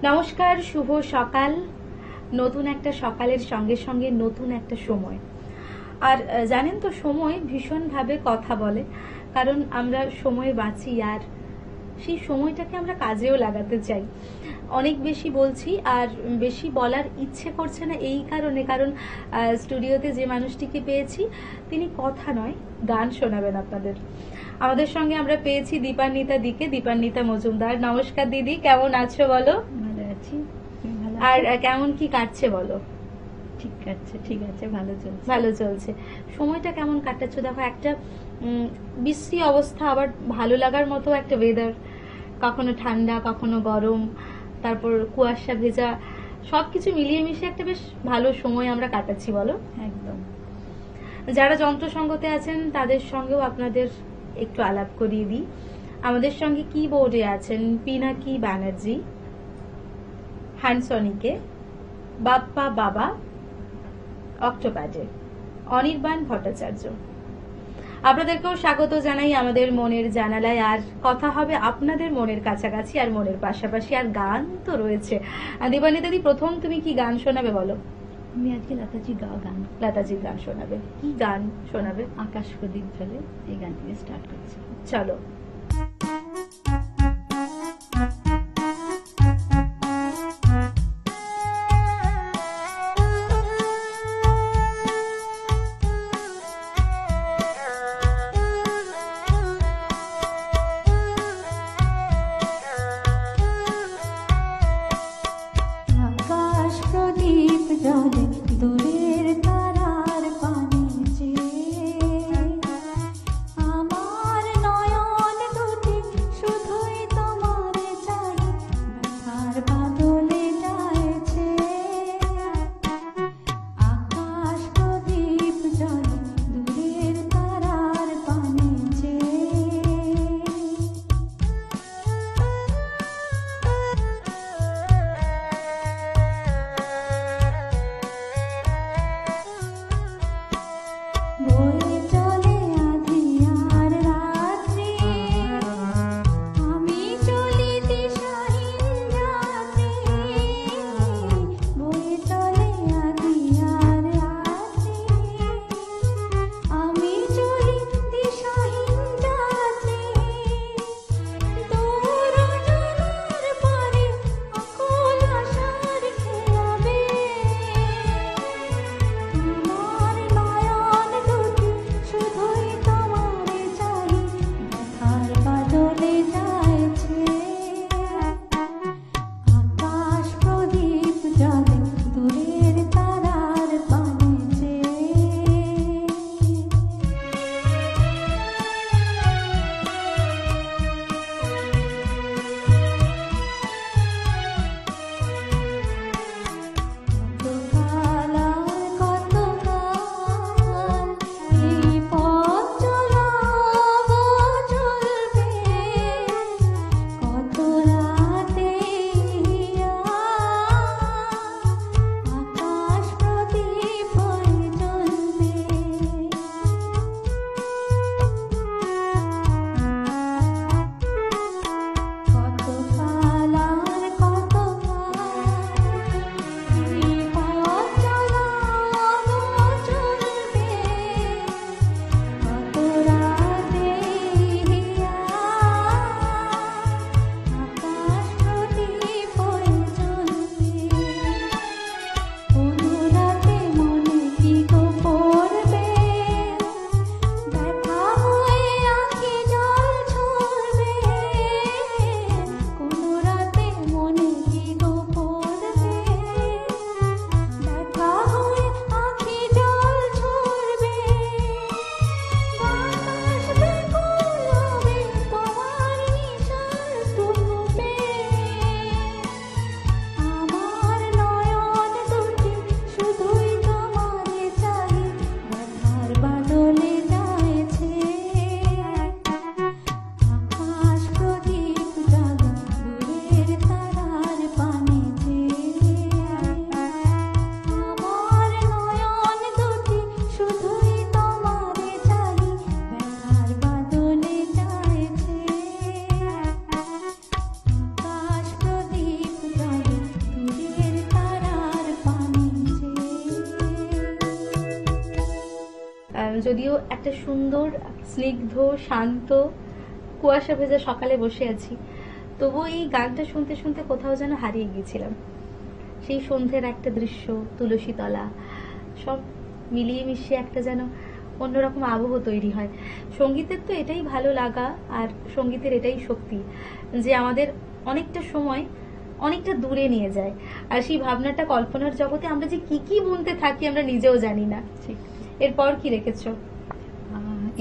নমস্কার, শুভ সকাল। নতুন একটা সকালের সঙ্গে সঙ্গে নতুন একটা সময়। আর জানেন তো, সময় ভীষণভাবে কথা বলে, কারণ আমরা সময় বাঁচি আর সেই সময়টাকে আমরা কাজেও লাগাতে চাই। অনেক বেশি বলছি আর বেশি বলার ইচ্ছে করছে না এই কারণে, কারণ স্টুডিওতে যে মানুষটিকে পেয়েছি তিনি কথা নয়, গান শোনাবেন আপনাদের। আমাদের সঙ্গে আমরা পেয়েছি দীপান্বিতা দিকে, দীপান্বিতা মজুমদার। নমস্কার দিদি, কেমন আছো বলো? ভালো আছি। আর কেমন কি কাটছে বলো? ঠিক আছে, ঠিক আছে, ভালো চলছে। ভালো চলছে। সময়টা কেমন কাটাচ্ছ? দেখো, একটা বিশ্রী অবস্থা, আবার ভালো লাগার মতো একটা ওয়েদার, কখনো ঠান্ডা কখনো গরম, তারপর কুয়াশা ভেজা, সবকিছু মিলিয়ে মিশিয়ে একটা বেশ ভালো সময় আমরা কাটাচ্ছি বলো। একদম। যারা যন্ত্রসঙ্গতে আছেন তাদের সঙ্গেও আপনাদের একটু আলাপ করিয়ে দিই। আমাদের সঙ্গে কিবোর্ডে আছেন পিনাকি ব্যানার্জি, হ্যান্ডসনিকে, বাপ্পা বাবা, অক্টোপ্যাডে অনির্বাণ ভট্টাচার্য। আপনাদেরকেও স্বাগত জানাই আমাদের মনের জানালায়। আর কথা হবে আপনাদের মনের কাছাকাছি আর মনের পাশাপাশি, আর গান তো রয়েছে। দীপান্বিতা দি, প্রথম তুমি কি গান শোনাবে বলো? আমি আজকে লতাজির গান, লতাজির গান শোনাবে। কি গান শোনাবে? আকাশ প্রদীপ ফেলে, এই গান থেকে স্টার্ট করছি। চলো। আকাশ প্রদীপ জলে দূরের তারার পানি যে আমার নয়ন দুটি শুধু যদিও একটা সুন্দর স্নিগ্ধ শান্ত কুয়াশা ভেজা সকালে বসে আছি, তবুও এই গানটা শুনতে শুনতে কোথাও যেন হারিয়ে গিয়েছিলাম। সেই সন্ধ্যের একটা দৃশ্য, তুলসী তলা, সব মিলিয়ে মিশিয়ে একটা যেন অন্যরকম আবহ তৈরি হয়। সঙ্গীতের তো এটাই ভালো লাগা, আর সঙ্গীতের এটাই শক্তি যে আমাদের অনেকটা সময় অনেকটা দূরে নিয়ে যায়। আর সেই ভাবনাটা কল্পনার জগতে আমরা যে কি কি বুনতে থাকি আমরা নিজেও জানি না। ঠিক। এরপর কি রেখেছো?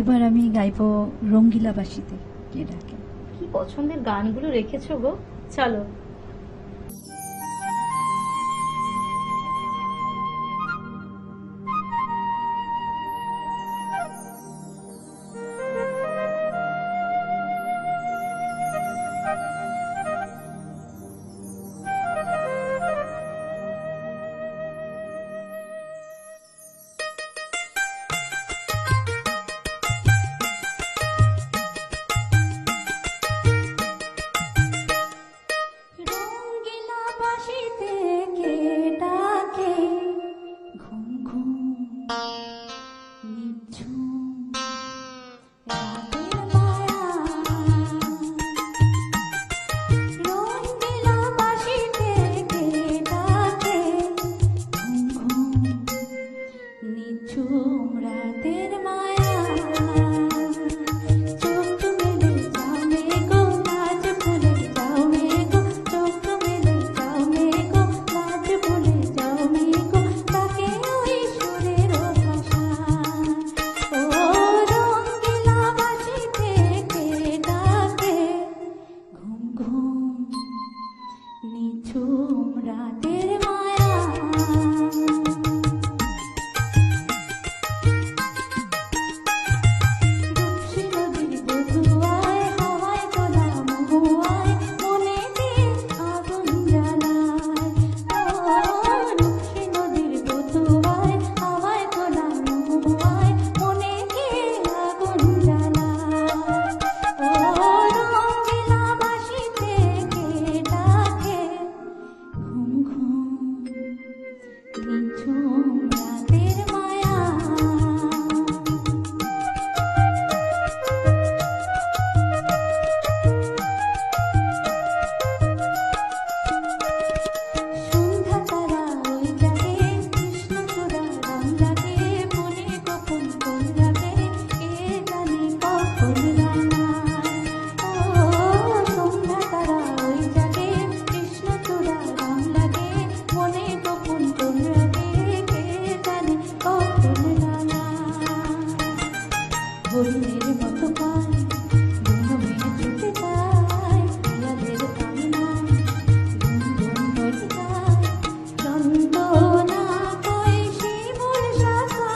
এবার আমি গাইবো রঙ্গিলা বাসিতে কে ডাকে। কি পছন্দের গানগুলো রেখেছো গো, চলো। রঙ্গিলা বাসিতে কে ডাকে, ঘুম ঘুম নিঝুম রাতের মায়া। রঙ্গিলা বাসিতে কে ডাকে, ঘুম ঘুম নিঝুম রাতের মায়া। চোখ মেলে যাও মেঘো, নাচ ভুলে যাও মেঘো, চোখ মেলে যাও মেঘো, নাচ ভুলে যাও মেঘো, তাকে ওই সুরের ভাষা। ও রঙ্গিলা বাসিতে কে ডাকে, ঘুম ঘুম নিঝুম রাতের মায়া। রূপসী নদীর বধুয়ায়, হাওয়ায় তোলা মহুয়ায়, মনেতে আগুন জ্বালায়। রূপসী নদীর বধুয়ায়, হাওয়ায় তোলা মহুয়ায়, মনেতে আগুন জ্বালায়। ও রঙ্গিলা বাসিতে কে ডাকে, ঘুম ঘুম নিঝুম রাতের মায়া। সন্ধ্যা তারা ওই জাগে, কৃষ্ণচূড়া রং লাগে, মনে গোপন কোন লাগে, কে জানে কখন রাঙায়। ও সন্ধ্যা তারা ওই জাগে, কৃষ্ণচূড়া রং লাগে, মনে গোপন কোন লাগে, কে জানে কখন রাঙায়। হরিণের মতো পায়, ঘুমে ছুটে যায়, পিয়াদের কান্নায় গুনগুন হয়ে যায়। যন্ত্রণা কয় শিমুল শাখা,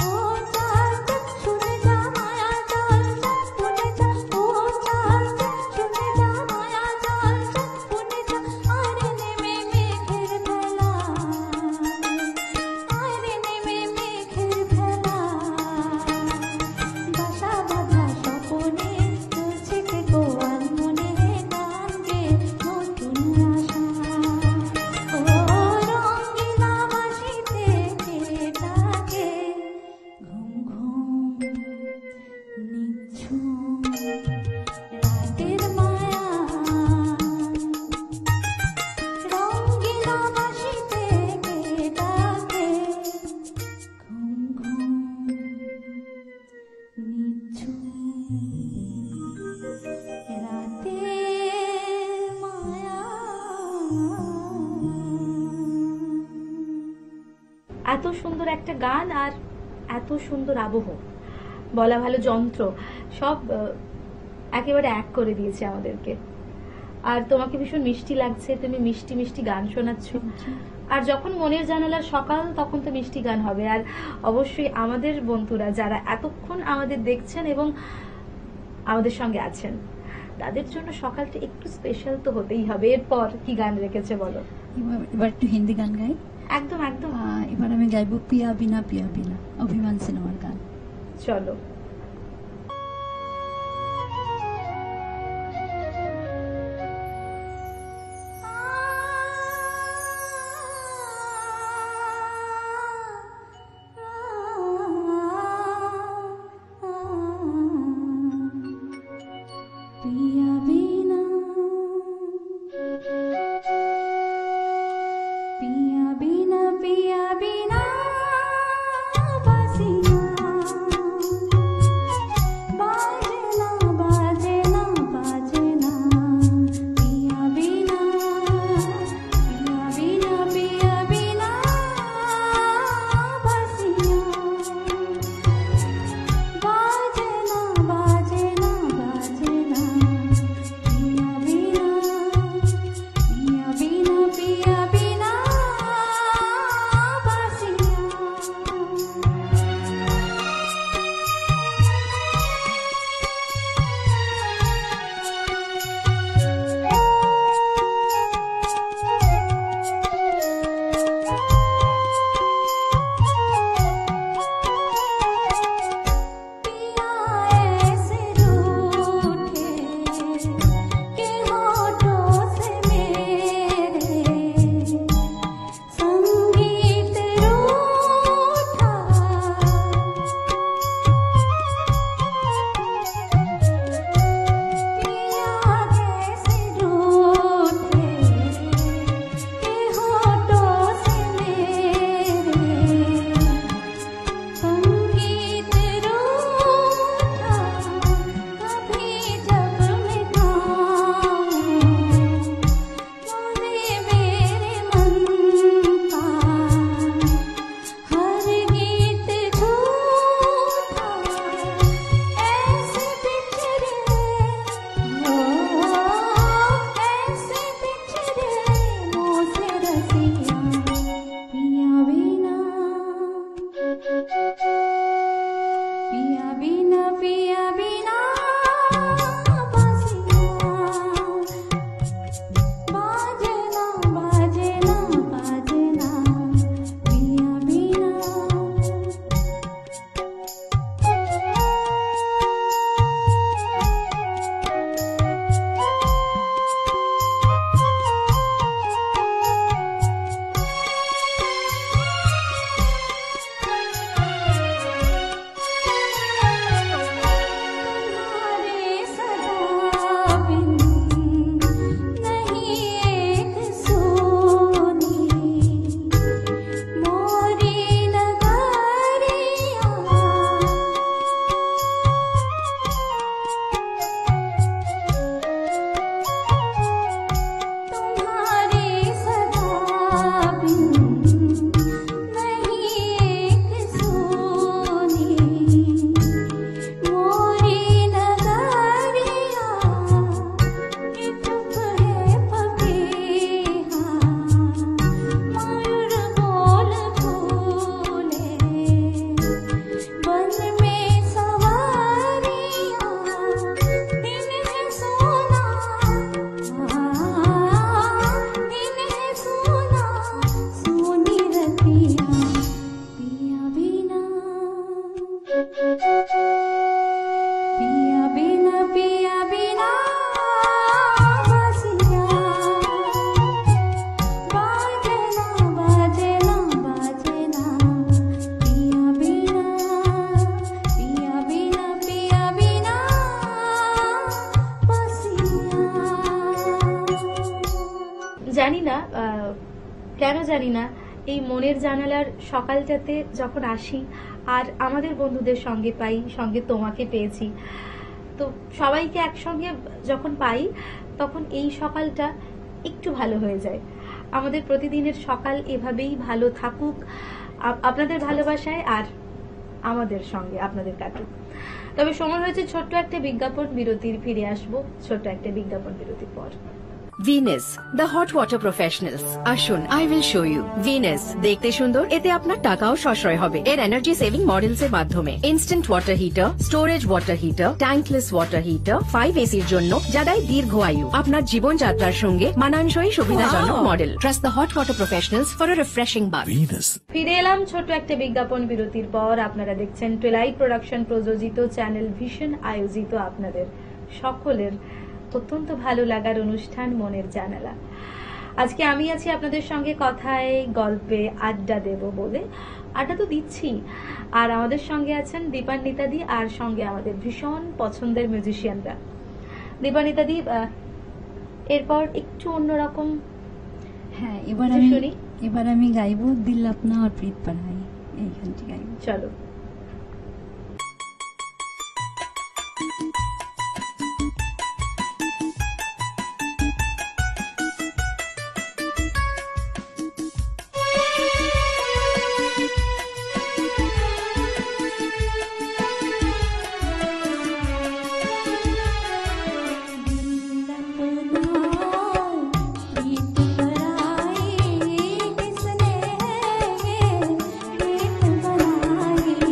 ও চাল চাল শুনে যা মায়া চাল চাল শুনে যা, ও চাল চাল শুনে যা মায়া চাল চাল শুনে যা। আরে নেমে মেঘের ভেলায়, আরে নেমে মেঘের ভেলায়, বাসা বাঁধা স্বপনে চলছে কে গোয়াল মনে, গান গে নতুন আশা। ও রঙ্গিলা বাসিতে কে ডাকে, ঘুম ঘুম নিঝুম রাতের মায়া। রঙ্গিলা বাসিতে কে ডাকে, ঘুম ঘুম নিঝুম রাতের মায়া। এত সুন্দর একটা গান আর এত সুন্দর আবহ, বলা ভালো যন্ত্র, সব একেবারে এক করে দিয়েছে আমাদেরকে। আর তোমাকে ভীষণ মিষ্টি লাগছে, তুমি মিষ্টি মিষ্টি গান শোনাচ্ছ। আর যখন মনের জানালার সকাল, তখন তো মিষ্টি গান হবে। আর অবশ্যই আমাদের বন্ধুরা যারা এতক্ষণ আমাদের দেখছেন এবং আমাদের সঙ্গে আছেন, তাদের জন্য সকালটা একটু স্পেশাল তো হতেই হবে। এরপর কি গান রেখেছে বলো? এবার একটু হিন্দি গান গাই। একদম একদম। এবার আমি গাইবো পিয়া বিনা পিয়া বিনা, অভিমান সিনেমার গান। চলো। पिया बिना बाजना बाजना बाजना पिया बिना জানি না কেন জানি না এই মনের জানালার সকালটাতে যখন আসি আর আমাদের বন্ধুদের সঙ্গে পাই, সঙ্গে তোমাকে পেয়েছি, তো সবাইকে একসঙ্গে যখন পাই তখন এই সকালটা একটু ভালো হয়ে যায়। আমাদের প্রতিদিনের সকাল এভাবেই ভালো থাকুক আপনাদের ভালোবাসায়, আর আমাদের সঙ্গে আপনাদের কাটুক। তবে সময় হয়েছে ছোট্ট একটা বিজ্ঞাপন বিরতির, ফিরে আসবো ছোট্ট একটা বিজ্ঞাপন বিরতির পর। Venus the hot water professionals, আসুন I will show you. Venus দেখতে সুন্দর, এতে আপনার টাকাও সাশ্রয় হবে এর এনার্জি সেভিং মডেলস এর মাধ্যমে। Instant water heater, storage water heater, tankless water heater, 5 এসির জন্য যা দেয় দীর্ঘ আয়ু। আপনার জীবনযাত্রার সঙ্গে মানানসই সুবিধাজনক model. Trust the hot water professionals for a refreshing bath. ফিরে এলাম ছোট্ট একটা বিজ্ঞাপন বিরতির পর। আপনারা দেখছেন টুয়েলাইট প্রোডাকশন প্রযোজিত, চ্যানেল ভিশন আয়োজিত আপনাদের সকলের অত্যন্ত ভালো লাগার অনুষ্ঠান মনের জানালা। আজকে আমি আছি আপনাদের সঙ্গে কথায় গল্পে আড্ডা দেব বলে। আড্ডা তো দিচ্ছি, আর আমাদের সঙ্গে আছেন দীপান্বিতাদি, আর সঙ্গে আমাদের ভীষণ পছন্দের মিউজিশিয়ানরা। দীপান্বিতাদি, এরপর একটু অন্যরকম হ্যাঁ, শুনি। এবার আমি গাইবো দিল আপনা আর প্রীত পড়াই, এই গানটি গাইবো। চলো। किसने प्रीत बनाई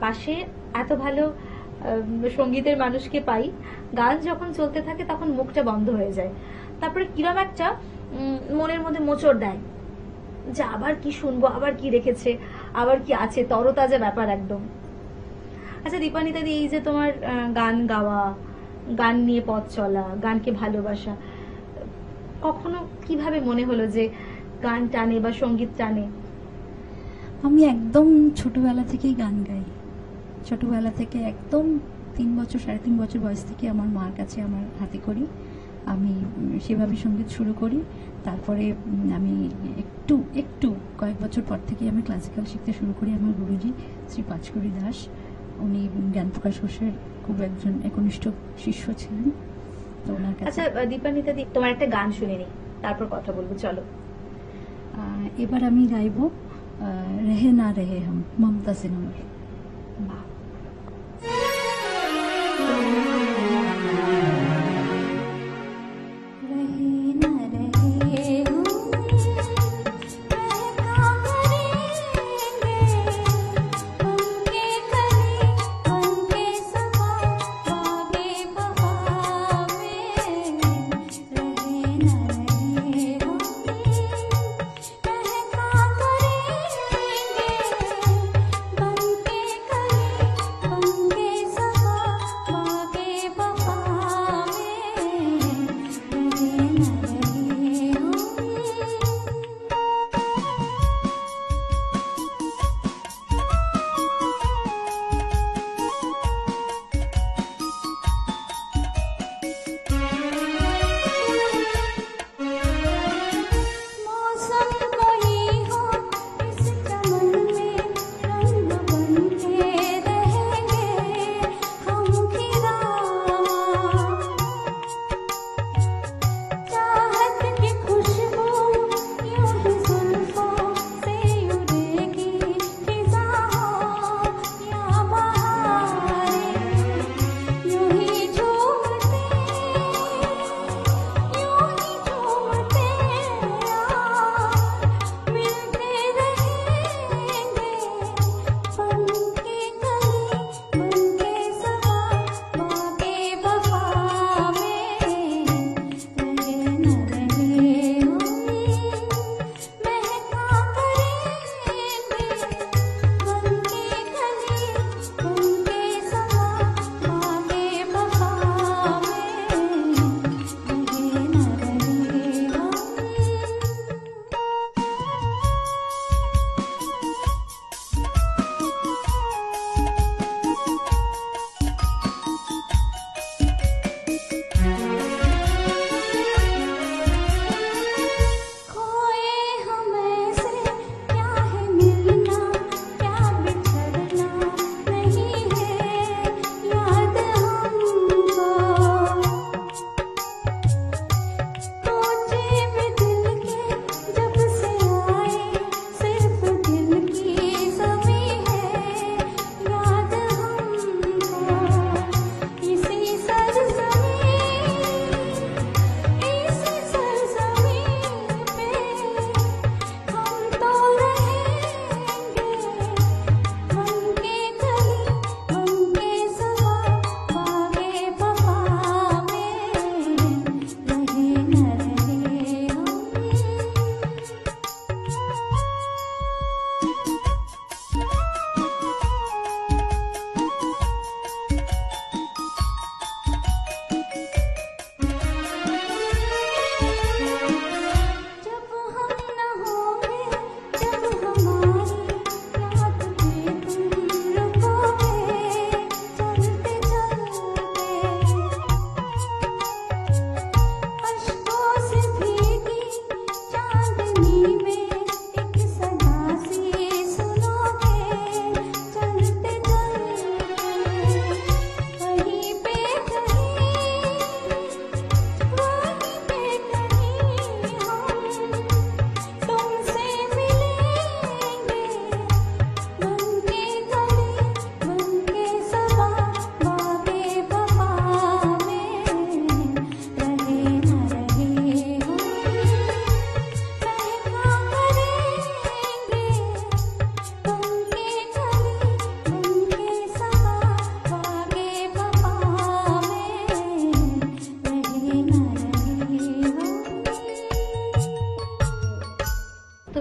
পাশে এত ভালো সঙ্গীতের মানুষকে পাই, গান যখন চলতে থাকে তখন মুখটা বন্ধ হয়ে যায়, তারপরে কিরম একটা মনের মধ্যে মোচড় দেয় যে আবার কি শুনবো, আবার কি রেখেছে, আবার কি আছে, তরতাজা ব্যাপার একদম। আচ্ছা দীপানিতা দি, এই যে তোমার গান গাওয়া, গান নিয়ে পথ চলা, গানকে ভালোবাসা, কখনো কিভাবে মনে হলো যে গান টানে বা সঙ্গীত টানে? আমি একদম ছোটবেলা থেকেই গান গাই। ছোটবেলা থেকে একদম 3 বছর 3.5 বছর বয়স থেকে আমার মার কাছে আমার হাতে করি, আমি সেভাবে সঙ্গীত শুরু করি। তারপরে আমি একটু একটু কয়েক বছর পর থেকে আমি ক্লাসিক্যাল শিখতে শুরু করি। আমার গুরুজি শ্রী পাঁচকড়ি দাস, উনি জ্ঞানপ্রকাশ ঘোষের খুব একজন একনিষ্ঠ শিষ্য ছিলেন, তো ওনার কাছে। আচ্ছা দীপানিতা দি, তোমার একটা গান শুনে নি, তারপর কথা বলবো, চলো। এবার আমি গাইব রহে না রহে হাম, মমতা সিনেমার। বাহ।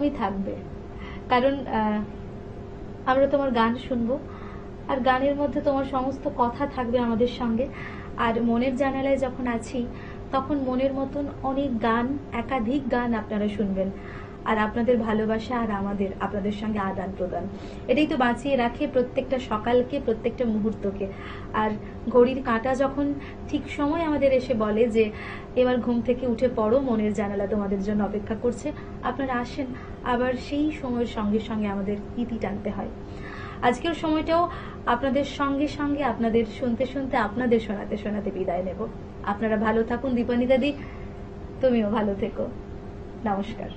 একদমই থাকবে, কারণ আমরা তোমার গান শুনবো, আর গানের মধ্যে তোমার সমস্ত কথা থাকবে আমাদের সঙ্গে। আর মনের জানালায় যখন আছি তখন মনের মতন অনেক গান, একাধিক গান আপনারা শুনবেন, আর আপনাদের ভালোবাসা আর আমাদের আপনাদের সঙ্গে আদান প্রদান, এটাই তো বাঁচিয়ে রাখে প্রত্যেকটা সকালকে, প্রত্যেকটা মুহূর্তকে। আর ঘড়ির কাঁটা যখন ঠিক সময় আমাদের এসে বলে যে এবার ঘুম থেকে উঠে পড়ো, মনের জানালা তোমাদের জন্য অপেক্ষা করছে, আপনারা আসেন, আবার সেই সময়ের সঙ্গে সঙ্গে আমাদের ইতি টানতে হয়। আজকের সময়টাও আপনাদের সঙ্গে সঙ্গে, আপনাদের শুনতে শুনতে, আপনাদের শোনাতে শোনাতে বিদায় নেব। আপনারা ভালো থাকুন। দীপানিতা দি, তুমিও ভালো থেকো। নমস্কার।